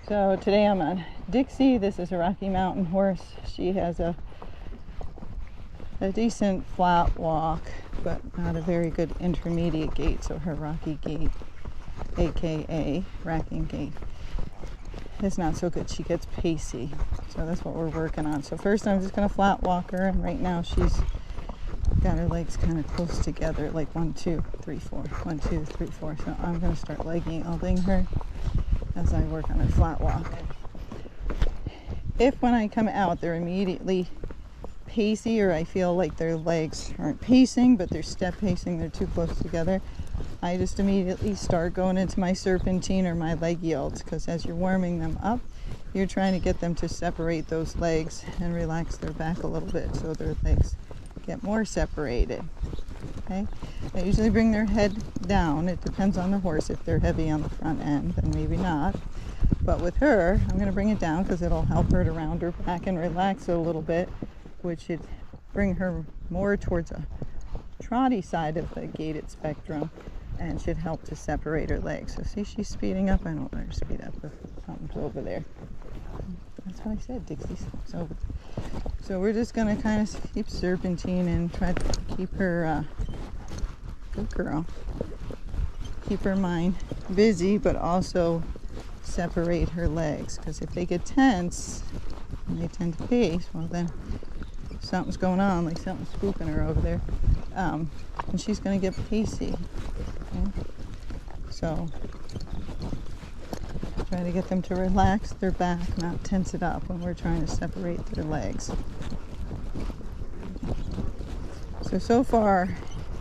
So today I'm on Dixie. This is a Rocky Mountain horse. She has a decent flat walk, but not a very good intermediate gait. So her Rocky gait, aka racking gait, is not so good. She gets pacey. So that's what we're working on. So first I'm just going to flat walk her, and right now she's got her legs kind of close together, like 1, 2, 3, 4, 1, 2, 3, 4. So I'm going to start leg yielding her as I work on her flat walk. If when I come out they're immediately pacey, or I feel like their legs aren't pacing but they're step pacing, they're too close together, I just immediately start going into my serpentine or my leg yields, because as you're warming them up, you're trying to get them to separate those legs and relax their back a little bit so their legs get more separated. Okay, I usually bring their head down. It depends on the horse. If they're heavy on the front end, then maybe not. But with her, I'm going to bring it down because it'll help her to round her back and relax it a little bit, which should bring her more towards a trotty side of the gaited spectrum and should help to separate her legs. So see, she's speeding up. I don't let her speed up if something's over there. That's what I said, Dixie. So we're just going to kind of keep serpentine and try to keep her, good girl, keep her mind busy, but also separate her legs. Because if they get tense and they tend to pace, well then something's going on, like something's spooking her over there. And she's going to get pacey. Okay? So try to get them to relax their back, not tense it up when we're trying to separate their legs. So far,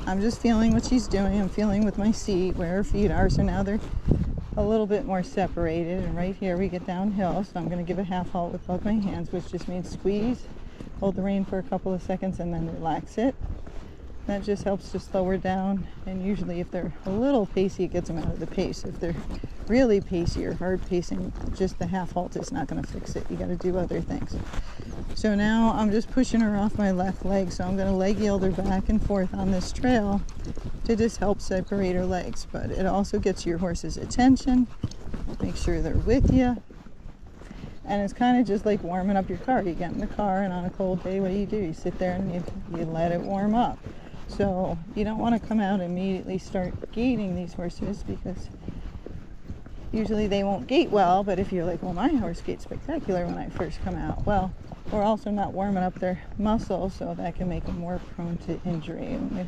I'm just feeling what she's doing. I'm feeling with my seat where her feet are. So now they're a little bit more separated. And right here we get downhill. So I'm going to give a half halt with both my hands, which just means squeeze, hold the rein for a couple of seconds, and then relax it. That just helps to slow her down. And usually if they're a little pacey, it gets them out of the pace. If they're really pacey or hard pacing, just the half halt is not going to fix it. You got to do other things. So now I'm just pushing her off my left leg. So I'm going to leg yield her back and forth on this trail to just help separate her legs. But it also gets your horse's attention. Make sure they're with you. And it's kind of just like warming up your car. You get in the car, and on a cold day, what do? You sit there and you let it warm up. So you don't want to come out and immediately start gating these horses, because usually they won't gait well. But if you're like, well, my horse gaits spectacular when I first come out, well, we're also not warming up their muscles, so that can make them more prone to injury. And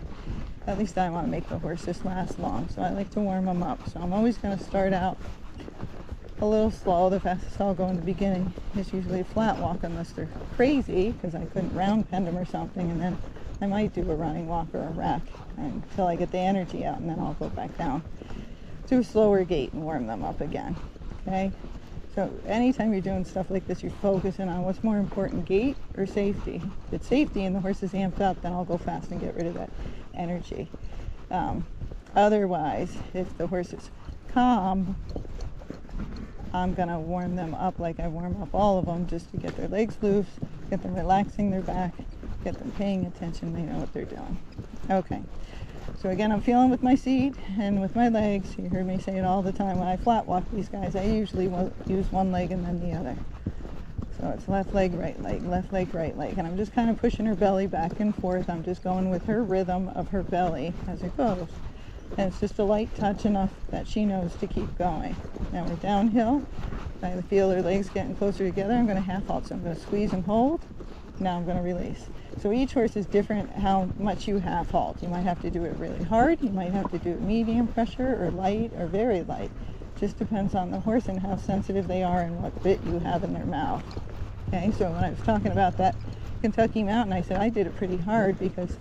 at least I want to make the horses last long, so I like to warm them up. So I'm always going to start out a little slow. The fastest I'll go in the beginning is usually a flat walk, unless they're crazy, because I couldn't round pen them or something, and then I might do a running walk or a rack until I get the energy out, and then I'll go back down to a slower gait and warm them up again. Okay? So anytime you're doing stuff like this, you're focusing on what's more important, gait or safety. If it's safety and the horse is amped up, then I'll go fast and get rid of that energy. Otherwise, if the horse is calm, I'm going to warm them up like I warm up all of them, just to get their legs loose, get them relaxing their back, get them paying attention. They know what they're doing. Okay. So again, I'm feeling with my seat and with my legs. You heard me say it all the time. When I flat walk these guys, I usually use one leg and then the other. So it's left leg, right leg, left leg, right leg. And I'm just kind of pushing her belly back and forth. I'm just going with her rhythm of her belly as it goes. And it's just a light touch enough that she knows to keep going. Now we're downhill. I feel her legs getting closer together. I'm going to half halt. So I'm going to squeeze and hold. Now I'm going to release. So each horse is different how much you half halt. You might have to do it really hard. You might have to do it medium pressure or light or very light. Just depends on the horse and how sensitive they are and what bit you have in their mouth. Okay, so when I was talking about that Kentucky Mountain, I said I did it pretty hard because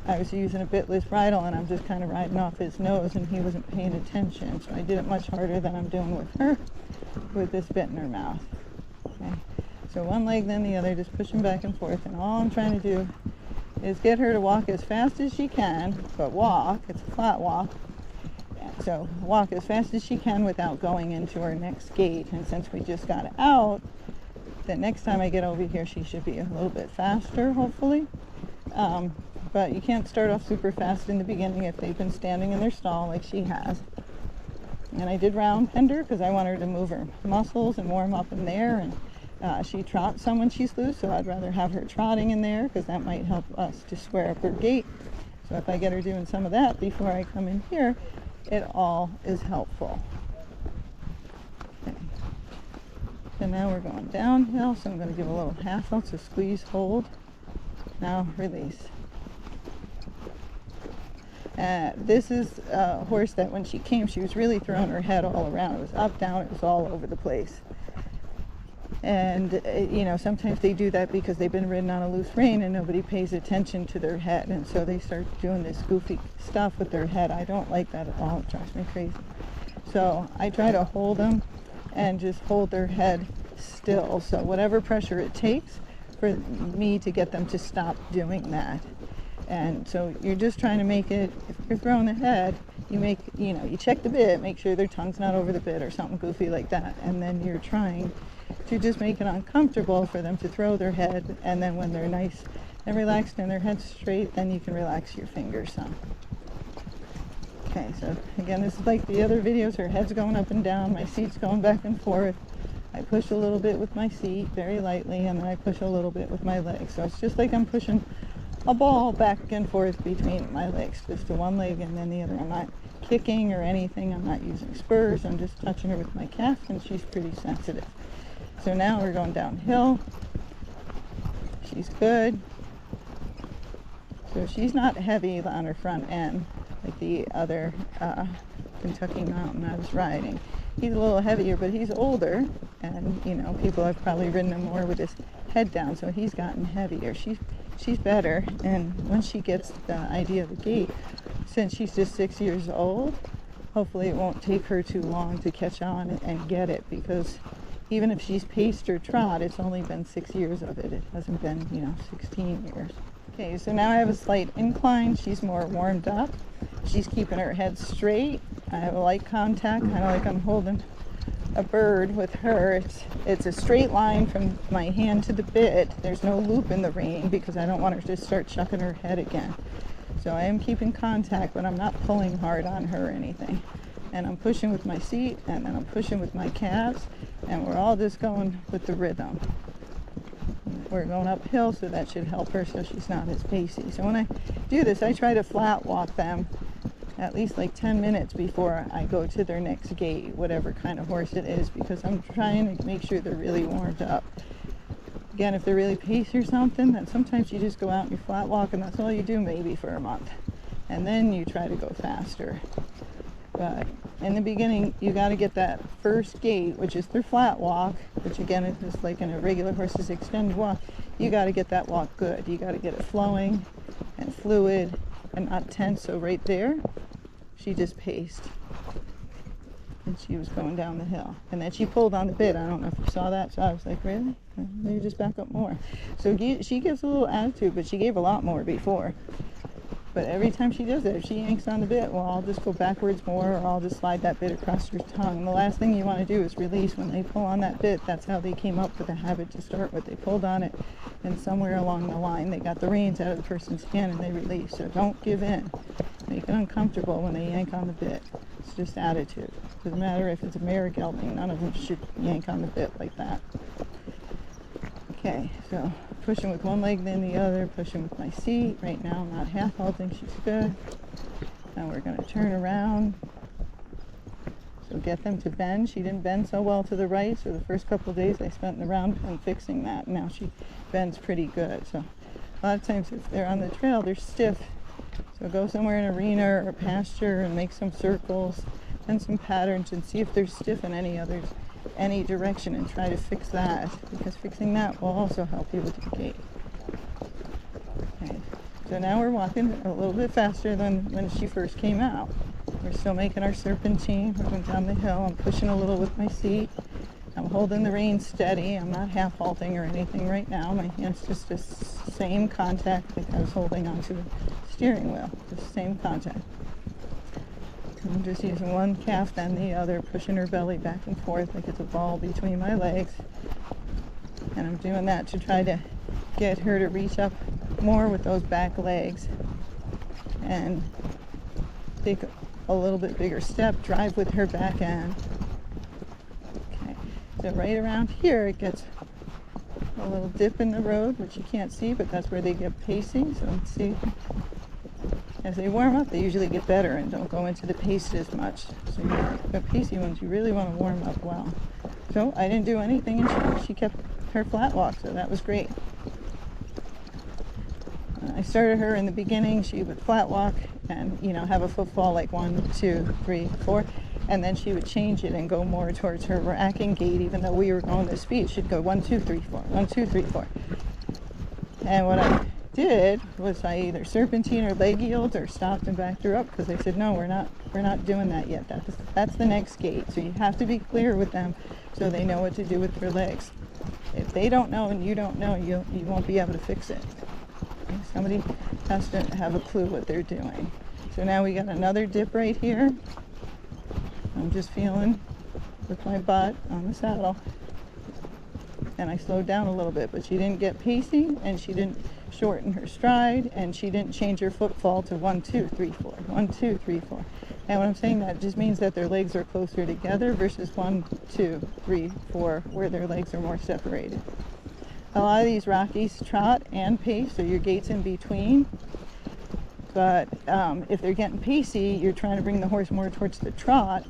I was using a bitless bridle and I'm just kind of riding off his nose and he wasn't paying attention. So I did it much harder than I'm doing with her with this bit in her mouth. Okay. So one leg then the other, just pushing back and forth, and all I'm trying to do is get her to walk as fast as she can, but walk, it's a flat walk, so walk as fast as she can without going into her next gait. And since we just got out, the next time I get over here she should be a little bit faster, hopefully. But you can't start off super fast in the beginning if they've been standing in their stall like she has. And I did round pend her because I want her to move her muscles and warm up in there. And she trots some when she's loose, so I'd rather have her trotting in there because that might help us to square up her gait. So if I get her doing some of that before I come in here, it all is helpful. Okay. So now we're going downhill, so I'm going to give a little half out, so squeeze, hold. Now release. This is a horse that when she came, she was really throwing her head all around. It was up, down, it was all over the place. And, sometimes they do that because they've been ridden on a loose rein and nobody pays attention to their head. And so they start doing this goofy stuff with their head. I don't like that at all. It drives me crazy. So I try to hold them and just hold their head still. So whatever pressure it takes for me to get them to stop doing that. And so you're just trying to make it, if you're throwing the head, you check the bit, make sure their tongue's not over the bit or something goofy like that. And then you're trying to just make it uncomfortable for them to throw their head. And then when they're nice and relaxed and their head's straight, then you can relax your fingers some. Okay, so again, this is like the other videos. Her head's going up and down, my seat's going back and forth. I push a little bit with my seat, very lightly, and then I push a little bit with my legs. So it's just like I'm pushing a ball back and forth between my legs, just to one leg and then the other. I'm not kicking or anything. I'm not using spurs. I'm just touching her with my calf, and she's pretty sensitive. So now we're going downhill. She's good. So she's not heavy on her front end like the other Kentucky Mountain I was riding. He's a little heavier, but he's older, and people have probably ridden him more with his head down, so he's gotten heavier. She's better, and once she gets the idea of the gait, since she's just 6 years old, hopefully it won't take her too long to catch on and get it, because even if she's paced or trot, it's only been 6 years of it. It hasn't been, 16 years. Okay, so now I have a slight incline. She's more warmed up. She's keeping her head straight. I have a light contact, kind of like I'm holding a bird with her. It's a straight line from my hand to the bit. There's no loop in the rein because I don't want her to start chucking her head again. So I am keeping contact, but I'm not pulling hard on her or anything. And I'm pushing with my seat, and then I'm pushing with my calves, and we're all just going with the rhythm. We're going uphill, so that should help her so she's not as pacey. So when I do this, I try to flat walk them at least like 10 minutes before I go to their next gait, whatever kind of horse it is, because I'm trying to make sure they're really warmed up. Again, if they're really pacey or something, then sometimes you just go out and you flat walk, and that's all you do maybe for a month. And then you try to go faster. But in the beginning, you got to get that first gait, which is their flat walk, which again is just like in a regular horse's extended walk. You got to get that walk good. You got to get it flowing and fluid and not tense. So right there, she just paced. And she was going down the hill. And then she pulled on the bit. I don't know if you saw that. So I was like, really? Maybe just back up more. So she gives a little attitude, but she gave a lot more before. But every time she does it, if she yanks on the bit, well, I'll just go backwards more, or I'll just slide that bit across her tongue. And the last thing you want to do is release. When they pull on that bit, that's how they came up with the habit to start with. They pulled on it, and somewhere along the line, they got the reins out of the person's hand and they release. So don't give in. Make it uncomfortable when they yank on the bit. It's just attitude. Doesn't matter if it's a mare or gelding. None of them should yank on the bit like that. Okay, so pushing with one leg then the other, pushing with my seat. Right now I'm not half halting, she's good. Now we're going to turn around. So get them to bend. She didn't bend so well to the right, so the first couple of days I spent in the round pen fixing that. Now she bends pretty good. So a lot of times if they're on the trail, they're stiff. So go somewhere in an arena or a pasture and make some circles and some patterns and see if they're stiff in any direction, and try to fix that, because fixing that will also help you with the gait. Okay, so now we're walking a little bit faster than when she first came out. We're still making our serpentine. We're going down the hill. I'm pushing a little with my seat. I'm holding the reins steady. I'm not half halting or anything right now. My hand's just the same contact like I was holding onto the steering wheel. The same contact. I'm just using one calf then the other, pushing her belly back and forth like it's a ball between my legs. And I'm doing that to try to get her to reach up more with those back legs and take a little bit bigger step, drive with her back end. Okay, so right around here it gets a little dip in the road, which you can't see, but that's where they get pacing. So let's see. As they warm up, they usually get better and don't go into the pace as much. So the pacey ones, you really want to warm up well. So I didn't do anything, and she kept her flat walk, so that was great. I started her in the beginning, she would flat walk and, you know, have a footfall like 1, 2, 3, 4, and then she would change it and go more towards her racking gait. Even though we were going this speed, she'd go 1, 2, 3, 4, 1, 2, 3, 4. And what I did was I either serpentine or leg yield or stopped and backed her up, because I said, no, we're not doing that yet. That's the next gait. So you have to be clear with them so they know what to do with their legs. If they don't know and you don't know, you won't be able to fix it. Okay? Somebody has to have a clue what they're doing. So now we got another dip right here. I'm just feeling with my butt on the saddle. And I slowed down a little bit, but she didn't get pacey, and she didn't shorten her stride, and she didn't change her footfall to 1, 2, 3, 4, 1, 2, 3, 4. And when I'm saying that, it just means that their legs are closer together versus 1, 2, 3, 4, where their legs are more separated. A lot of these Rockies trot and pace, so your gait's in between. But if they're getting pacey, you're trying to bring the horse more towards the trot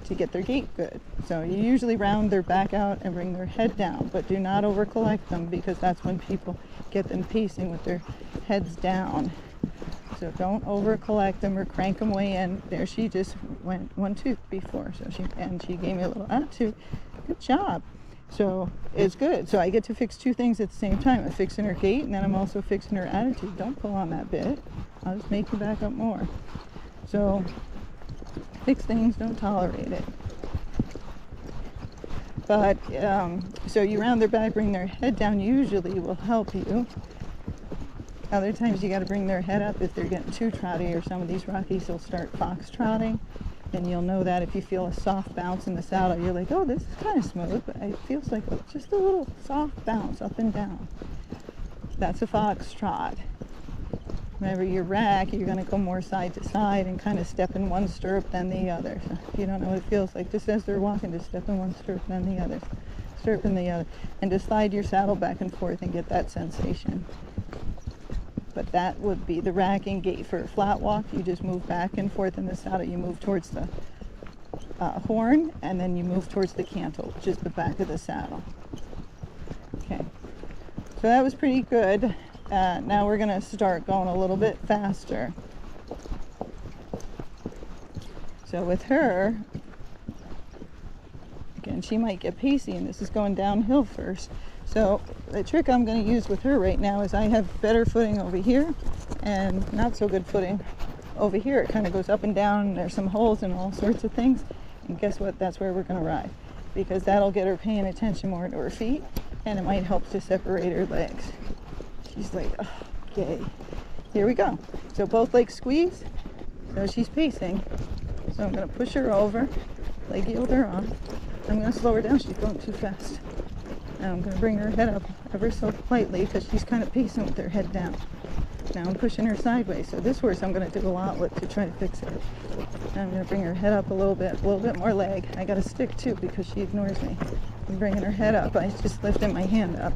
to get their gait good. So you usually round their back out and bring their head down, but do not over collect them, because that's when people get them pacing with their heads down. So don't over collect them or crank them way in. There she just went 1, 2, 3, 4. So she gave me a little attitude. Good job. So it's good. So I get to fix two things at the same time. I'm fixing her gait, and then I'm also fixing her attitude. Don't pull on that bit. I'll just make you back up more. So fix things, don't tolerate it. But so you round their back, bring their head down, usually will help you. Other times you got to bring their head up if they're getting too trotty, or some of these Rockies will start fox trotting, and you'll know that if you feel a soft bounce in the saddle. You're like, oh, this is kind of smooth, but it feels like just a little soft bounce up and down. That's a fox trot. Whenever you rack, you're going to go more side to side and kind of step in one stirrup then the other. So if you don't know what it feels like, just as they're walking, just step in one stirrup then the other, stirrup in the other, and just slide your saddle back and forth and get that sensation. But that would be the racking gait. For a flat walk, you just move back and forth in the saddle. You move towards the horn, and then you move towards the cantle, which is the back of the saddle. Okay, so that was pretty good. Now we're going to start going a little bit faster. So with her, again, she might get pacey, and this is going downhill first. So the trick I'm going to use with her right now is I have better footing over here and not so good footing over here. It kind of goes up and down, and there's some holes and all sorts of things. And guess what? That's where we're going to ride, because that'll get her paying attention more to her feet, and it might help to separate her legs. She's like, oh, okay, here we go. So both legs squeeze, so she's pacing. So I'm going to push her over, leg yield her on. I'm going to slow her down, she's going too fast. Now I'm going to bring her head up ever so lightly, because she's kind of pacing with her head down. Now I'm pushing her sideways, so this horse I'm going to do a lot with to try to fix it. Now I'm going to bring her head up a little bit more leg. I got to stick too, because she ignores me. I'm bringing her head up, I just lifted my hand up.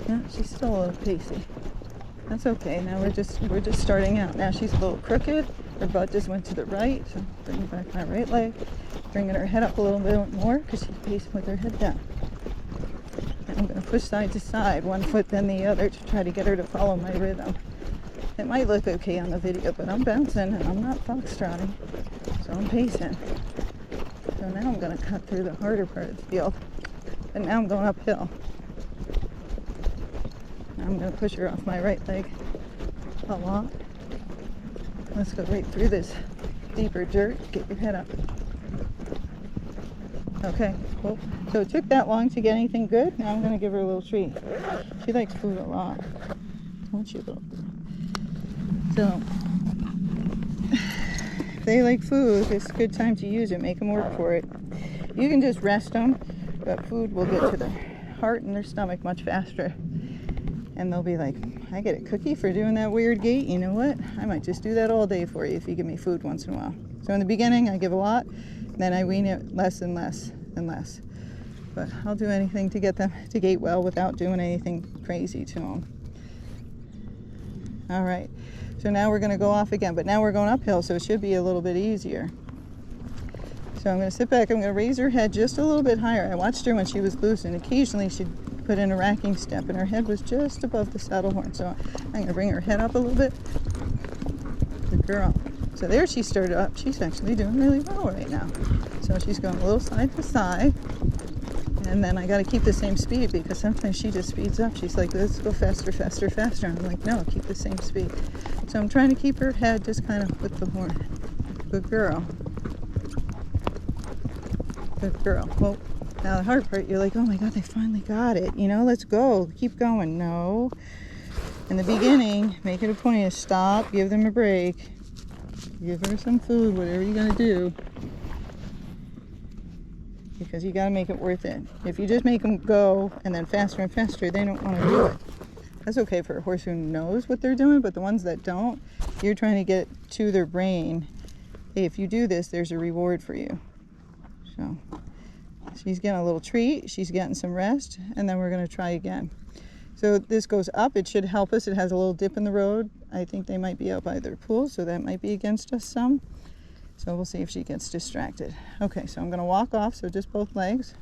Yeah, she's still a little pacey. That's okay. Now we're just starting out. Now she's a little crooked. Her butt just went to the right. So bringing back my right leg, bringing her head up a little bit more, because she's pacing with her head down. And I'm going to push side to side, one foot then the other, to try to get her to follow my rhythm. It might look okay on the video, but I'm bouncing and I'm not foxtrotting, so I'm pacing. So now I'm going to cut through the harder part of the field, and now I'm going uphill. I'm going to push her off my right leg a lot. Let's go right through this deeper dirt. Get your head up. Okay, cool. So it took that long to get anything good. Now I'm going to give her a little treat. She likes food a lot. Don't you, little girl? So, if they like food, it's a good time to use it. Make them work for it. You can just rest them, but food will get to their heart and their stomach much faster. And they'll be like, I get a cookie for doing that weird gait. You know what? I might just do that all day for you if you give me food once in a while. So in the beginning, I give a lot. Then I wean it less and less and less. But I'll do anything to get them to gait well without doing anything crazy to them. All right. So now we're going to go off again. But now we're going uphill, so it should be a little bit easier. So I'm going to sit back. I'm going to raise her head just a little bit higher. I watched her when she was loose, and occasionally she'd put in a racking step, and her head was just above the saddle horn. So I'm going to bring her head up a little bit. Good girl. So there she started up. She's actually doing really well right now. So she's going a little side to side. And then I got to keep the same speed because sometimes she just speeds up. She's like, let's go faster, faster, faster. And I'm like, no, keep the same speed. So I'm trying to keep her head just kind of with the horn. Good girl. Good girl. Well, now the hard part, you're like, oh my God, they finally got it. You know, let's go. Keep going. No. In the beginning, make it a point to stop, give them a break. Give her some food, whatever you're going to do. Because you got to make it worth it. If you just make them go and then faster and faster, they don't want to do it. That's okay for a horse who knows what they're doing, but the ones that don't, you're trying to get to their brain. Hey, if you do this, there's a reward for you. So she's getting a little treat, she's getting some rest, and then we're going to try again. So this goes up, it should help us. It has a little dip in the road. I think they might be out by their pool, so that might be against us some. So we'll see if she gets distracted. Okay, so I'm going to walk off, so just both legs.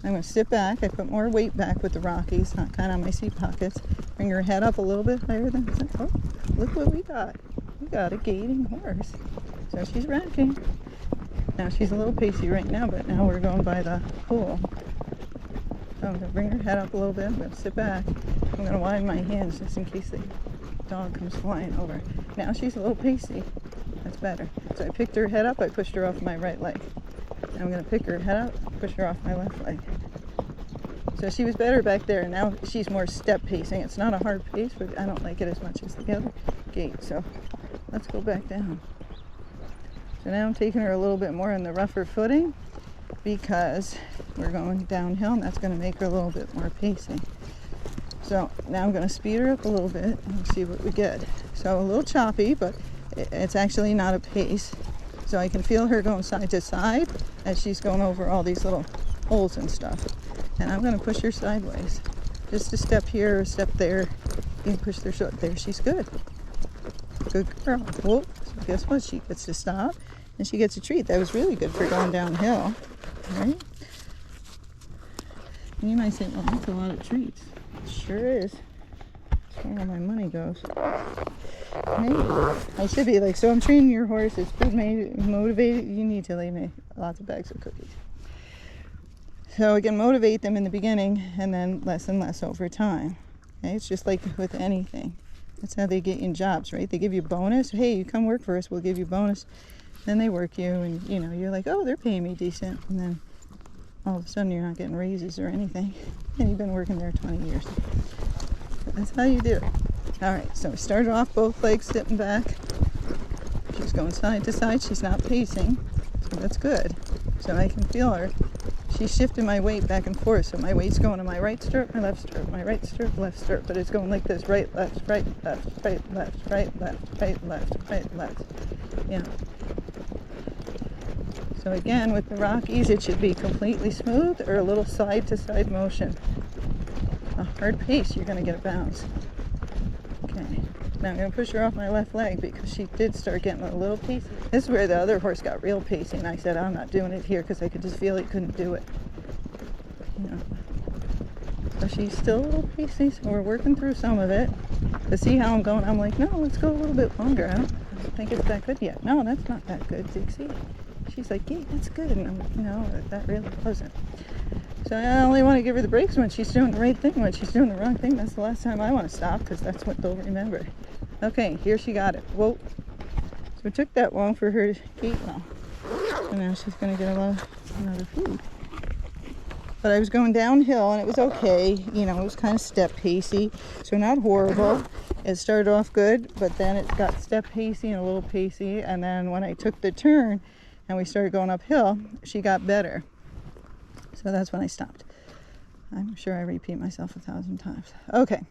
I'm going to sit back. I put more weight back with the Rockies, not kind of on my seat pockets. Bring her head up a little bit higher than that. Oh, look what we got. We got a gaiting horse. So she's racking. Now she's a little pacey right now, but now we're going by the pool. So I'm going to bring her head up a little bit. I'm going to sit back. I'm going to widen my hands just in case the dog comes flying over. Now she's a little pacey. That's better. So I picked her head up. I pushed her off my right leg. Now I'm going to pick her head up, push her off my left leg. So she was better back there. Now she's more step pacing. It's not a hard pace, but I don't like it as much as the other gait. So let's go back down. So now I'm taking her a little bit more on the rougher footing because we're going downhill, and that's going to make her a little bit more pacey. So now I'm going to speed her up a little bit and we'll see what we get. So a little choppy, but it's actually not a pace. So I can feel her going side to side as she's going over all these little holes and stuff. And I'm going to push her sideways. Just a step here, a step there. You can push their shoulder. There, she's good. Good girl. Whoop. So guess what? She gets to stop and she gets a treat. That was really good for going downhill. Right? And you might say, well, that's a lot of treats. It sure is. That's where all my money goes. Maybe. I should be like, so I'm training your horse. It's food motivated. You need to leave me lots of bags of cookies. So I can motivate them in the beginning and then less and less over time. Okay? It's just like with anything. That's how they get in jobs, right? They give you a bonus. Hey, you come work for us, we'll give you a bonus. Then they work you and you know, you're like, oh, they're paying me decent. And then all of a sudden you're not getting raises or anything. And you've been working there 20 years. That's how you do it. All right, so we started off both legs sitting back. She's going side to side. She's not pacing, so that's good. So I can feel her. She's shifting my weight back and forth. So my weight's going to my right stirrup, my left stirrup, my right stirrup, left stirrup. But it's going like this: right, left, right, left, right, left, right, left, right, left, right, left. Yeah. So again, with the Rockies, it should be completely smooth or a little side to side motion. A hard pace, you're going to get a bounce. Okay. Now I'm going to push her off my left leg because she did start getting a little pacey. This is where the other horse got real pacey, and I said, I'm not doing it here because I could just feel he couldn't do it. You know. So she's still a little pacey, so we're working through some of it. To see how I'm going, I'm like, no, let's go a little bit longer. I don't think it's that good yet. No, that's not that good, Dixie. She's like, yeah, that's good. And I'm like, no, that really wasn't. So I only want to give her the breaks when she's doing the right thing. When she's doing the wrong thing, that's the last time I want to stop because that's what they'll remember. Okay, here she got it. Whoa. So it took that long for her to eat well. So now she's going to get another food. But I was going downhill and it was okay. You know, it was kind of step pacey. So not horrible. It started off good, but then it got step pacey and a little pacey. And then when I took the turn and we started going uphill, she got better. So that's when I stopped. I'm sure I repeat myself 1,000 times. Okay,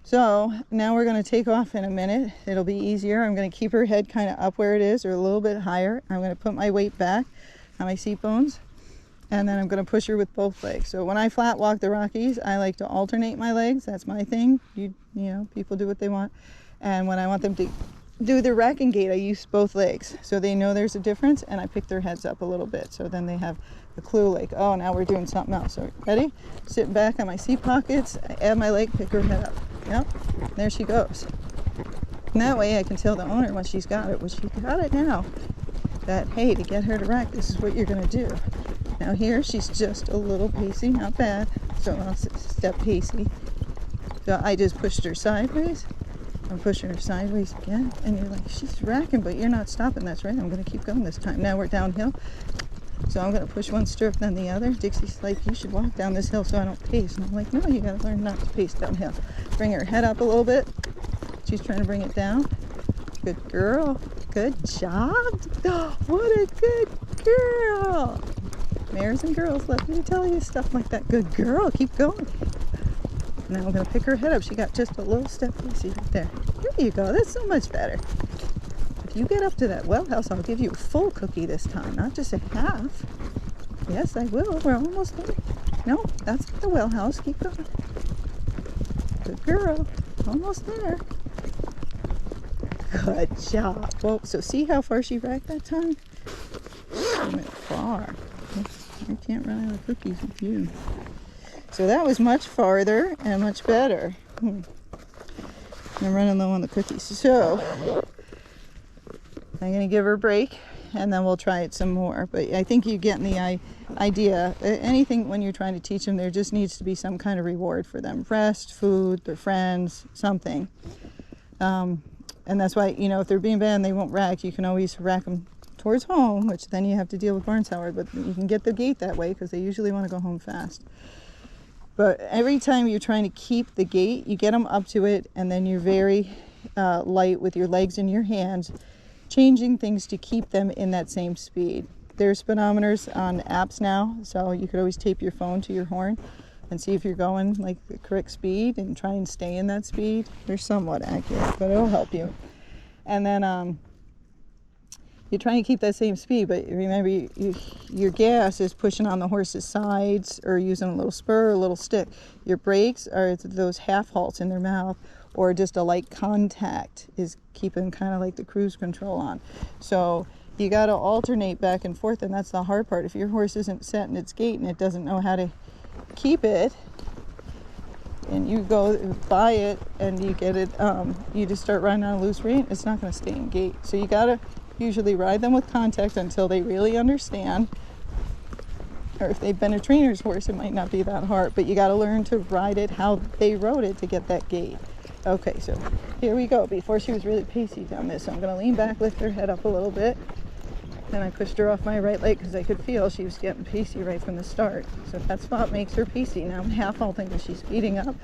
So now we're going to take off in a minute. It'll be easier. I'm going to keep her head kind of up where it is, or a little bit higher. I'm going to put my weight back on my seat bones, and then I'm going to push her with both legs. So when I flat walk the Rockies, I like to alternate my legs. That's my thing. You know, people do what they want. And when I want them to do the rack and gait, I use both legs. So they know there's a difference, and I pick their heads up a little bit. So then they have a clue, like, oh, now we're doing something else. So ready? Sitting back on my seat pockets, I add my leg, pick her head up. Yep, there she goes. And that way I can tell the owner when she's got it, well, she got it now, that, hey, to get her to rack, this is what you're going to do. Now here, she's just a little pacey, not bad. So I'll step pacey. So I just pushed her sideways. I'm pushing her sideways again. And you're like, she's racking, but you're not stopping. That's right, I'm going to keep going this time. Now we're downhill. So I'm going to push one stirrup, then the other. Dixie's like, you should walk down this hill so I don't pace. And I'm like, no, you got to learn not to pace downhill. Bring her head up a little bit. She's trying to bring it down. Good girl. Good job. Oh, what a good girl. Mares and girls, let me tell you stuff like that. Good girl. Keep going. Now I'm going to pick her head up. She got just a little step easy right there. There you go. That's so much better. If you get up to that well house, I'll give you a full cookie this time, not just a half. Yes, I will. We're almost there. No, that's not the well house. Keep going. Good girl. Almost there. Good job. Well, so see how far she racked that time? She went far. I can't run out of cookies with you. So that was much farther and much better. I'm running low on the cookies. So I'm going to give her a break, and then we'll try it some more. But I think you're getting the idea. Anything when you're trying to teach them, there just needs to be some kind of reward for them. Rest, food, their friends, something. And that's why, you know, if they're being bad and they won't rack, you can always rack them towards home, which then you have to deal with barn sour. But you can get the gait that way because they usually want to go home fast. But every time you're trying to keep the gait, you get them up to it, and then you're very light with your legs and your hands, changing things to keep them in that same speed. There's speedometers on apps now, so you could always tape your phone to your horn and see if you're going like the correct speed and try and stay in that speed. They're somewhat accurate, but it'll help you. And then you're trying to keep that same speed, but remember your gas is pushing on the horse's sides or using a little spur or a little stick. Your brakes are those half halts in their mouth, or just a light contact is keeping kind of like the cruise control on. So you got to alternate back and forth, and that's the hard part. If your horse isn't set in its gait and it doesn't know how to keep it, and you go buy it and you get it, you just start riding on a loose rein, it's not going to stay in gait. So you got to usually ride them with contact until they really understand. Or if they've been a trainer's horse, it might not be that hard, but you got to learn to ride it how they rode it to get that gait. Okay, so here we go. Before she was really pacey down this, so I'm going to lean back, lift her head up a little bit. Then I pushed her off my right leg because I could feel she was getting pacey right from the start. So that spot makes her pacey. Now I'm half halting because she's speeding up.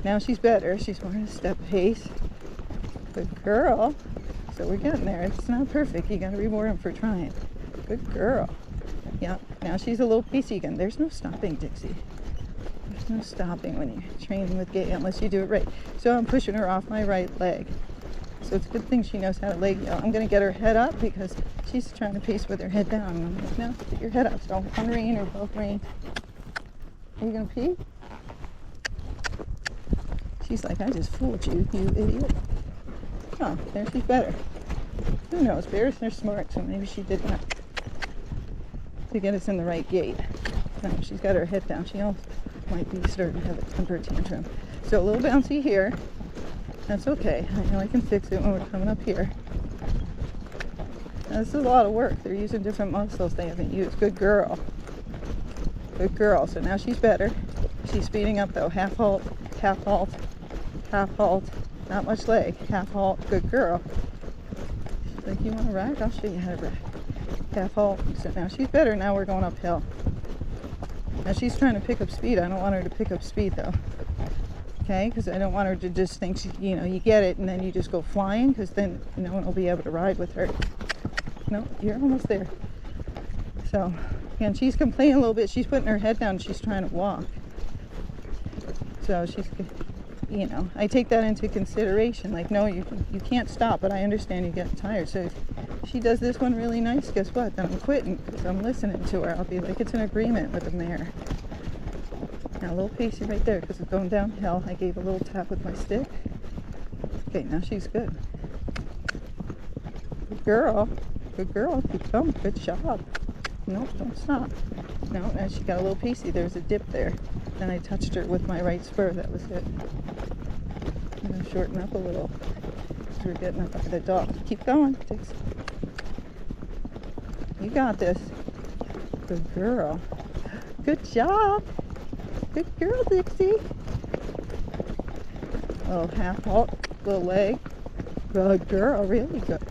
Now she's better. She's more in a step pace. Good girl. So we're getting there. It's not perfect. You got to reward them for trying. Good girl. Yeah, now she's a little pacey again. There's no stopping, Dixie. There's no stopping when you're training with Gait unless you do it right. So I'm pushing her off my right leg. So it's a good thing she knows how to leg yell. I'm going to get her head up because she's trying to pace with her head down. And I'm like, no, get your head up. So one rein or both reins. Are you going to pee? She's like, I just fooled you, you idiot. Oh, there she's better. Who knows? Bears are smart, so maybe she did that to get us in the right gait. No, she's got her head down. She also might be starting to have a temper tantrum. So a little bouncy here. That's okay. I know I can fix it when we're coming up here. Now, this is a lot of work. They're using different muscles they haven't used. Good girl. Good girl. So now she's better. She's speeding up though. Half halt, half halt, half halt. Not much leg. Half halt. Good girl. She's like, you want to rack? I'll show you how to rack. Half halt. So now she's better. Now we're going uphill. Now she's trying to pick up speed. I don't want her to pick up speed though. Okay, because I don't want her to just think, you know, you get it and then you just go flying, because then no one will be able to ride with her. No, you're almost there. So, and she's complaining a little bit. She's putting her head down. She's trying to walk. So she's, you know, I take that into consideration. Like, no, you can't stop, but I understand you get tired. So if she does this one really nice, guess what? Then I'm quitting because I'm listening to her. I'll be like, it's an agreement with the mare. Now, a little Pacey right there because it's going downhill. I gave a little tap with my stick. Okay, now she's good. Good girl. Good girl. Keep going. Good job. Nope, don't stop. No, now she got a little Pacey. There's a dip there. Then I touched her with my right spur. That was it. I'm going to shorten up a little. We're getting up to the dog. Keep going, Dixie. You got this. Good girl. Good job. Good girl, Dixie. Little half halt, little leg. Good girl, really good.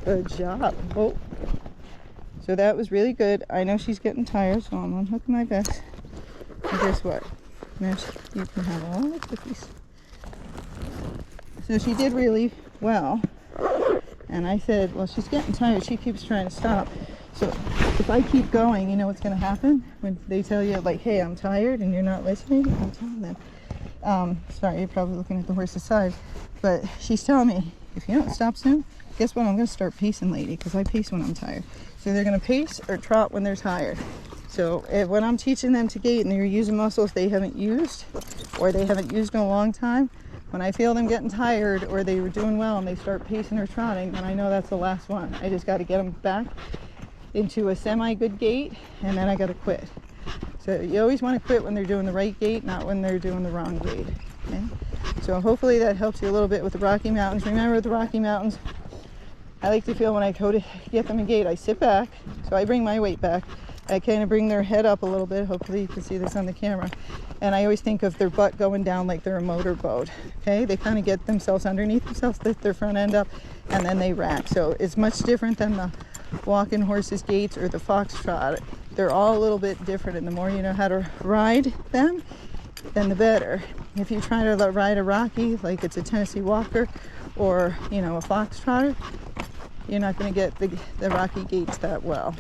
Good job. Oh. So that was really good. I know she's getting tired, so I'm unhooking my vest. And guess what? Now you can have all the cookies. So she did really well. And I said, well, she's getting tired. She keeps trying to stop. So if I keep going, you know what's going to happen? When they tell you, like, hey, I'm tired, and you're not listening, I'm telling them. Sorry, you're probably looking at the horse's side. But she's telling me, if you don't stop soon, guess what? I'm going to start pacing, lady, because I pace when I'm tired. So they're going to pace or trot when they're tired. So when I'm teaching them to gait and they're using muscles they haven't used or they haven't used in a long time, when I feel them getting tired or they were doing well and they start pacing or trotting, then I know that's the last one. I just got to get them back into a semi-good gait, and then I got to quit. So you always want to quit when they're doing the right gait, not when they're doing the wrong gait. Okay? So hopefully that helps you a little bit with the Rocky Mountains. Remember, with the Rocky Mountains, I like to feel when I go to get them in gait, I sit back, so I bring my weight back. I kind of bring their head up a little bit. Hopefully you can see this on the camera. And I always think of their butt going down like they're a motorboat. Okay, they kind of get themselves underneath themselves, lift their front end up, and then they rack. So it's much different than the walking horses gaits or the foxtrot. They're all a little bit different, and the more you know how to ride them, then the better. If you try to ride a Rocky like it's a Tennessee Walker or, you know, a foxtrotter, you're not going to get the Rocky gaits that well.